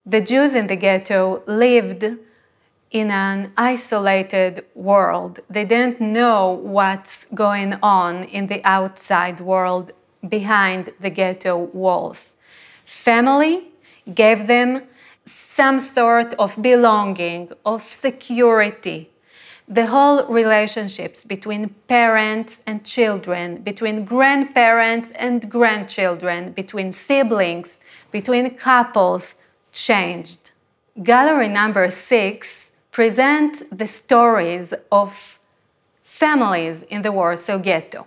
The Jews in the ghetto lived in an isolated world. They didn't know what's going on in the outside world behind the ghetto walls. Family gave them some sort of belonging, of security. The whole relationships between parents and children, between grandparents and grandchildren, between siblings, between couples changed. Gallery number 6 presents the stories of families in the Warsaw Ghetto.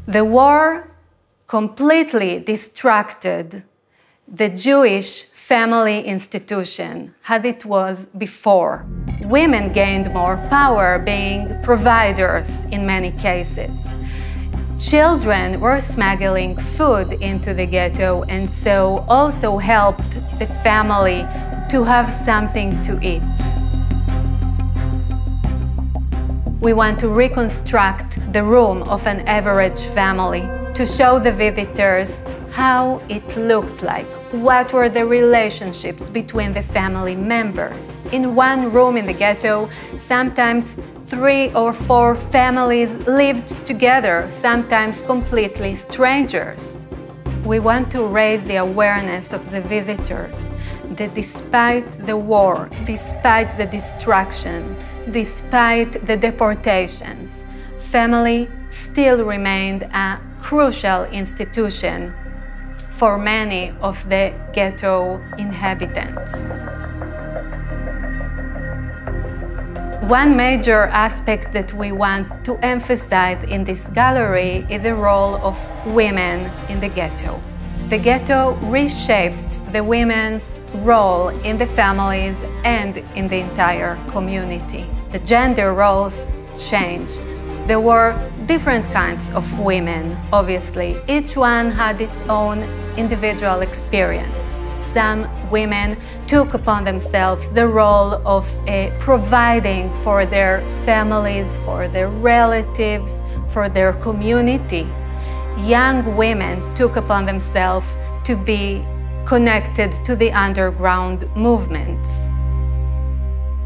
The war completely distracted the Jewish family institution as it was before. Women gained more power, being providers in many cases. Children were smuggling food into the ghetto and so also helped the family to have something to eat. We want to reconstruct the room of an average family to show the visitors how it looked like, what were the relationships between the family members. In one room in the ghetto, sometimes 3 or 4 families lived together, sometimes completely strangers. We want to raise the awareness of the visitors that despite the war, despite the destruction, despite the deportations, family still remained a crucial institution for many of the ghetto inhabitants. One major aspect that we want to emphasize in this gallery is the role of women in the ghetto. The ghetto reshaped the women's role in the families and in the entire community. The gender roles changed. There were different kinds of women, obviously. Each one had its own individual experience. Some women took upon themselves the role of providing for their families, for their relatives, for their community. Young women took upon themselves to be connected to the underground movements.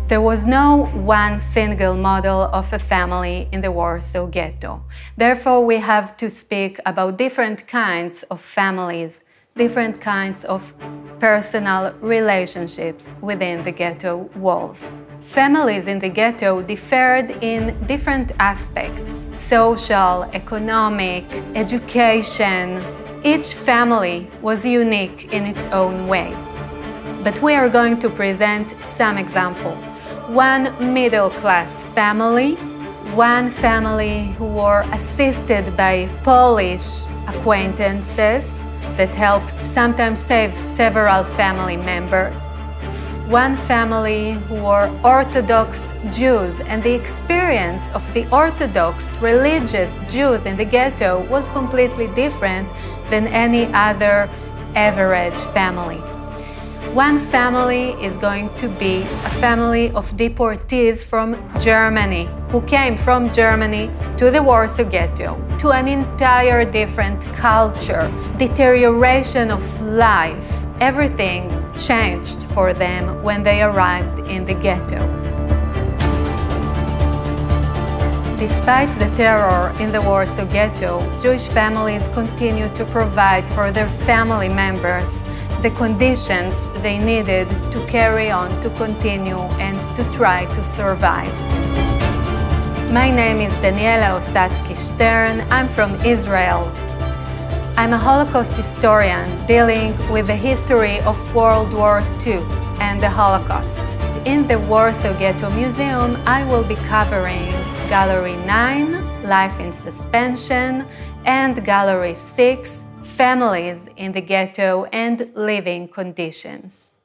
There was no one single model of a family in the Warsaw Ghetto. Therefore, we have to speak about different kinds of families, different kinds of personal relationships within the ghetto walls. Families in the ghetto differed in different aspects: social, economic, education. Each family was unique in its own way. But we are going to present some examples. One middle-class family, one family who were assisted by Polish acquaintances that helped sometimes save several family members. One family who were Orthodox Jews, and the experience of the Orthodox religious Jews in the ghetto was completely different than any other average family. One family is going to be a family of deportees from Germany, who came from Germany to the Warsaw Ghetto, to an entire different culture, deterioration of life. Everything changed for them when they arrived in the ghetto. Despite the terror in the Warsaw Ghetto, Jewish families continue to provide for their family members the conditions they needed to carry on, to continue, and to try to survive. My name is Daniela Ostacki-Stern. I'm from Israel. I'm a Holocaust historian dealing with the history of World War II and the Holocaust. In the Warsaw Ghetto Museum, I will be covering Gallery 9, Life in Suspension, and Gallery 6, Families in the Ghetto and Living Conditions.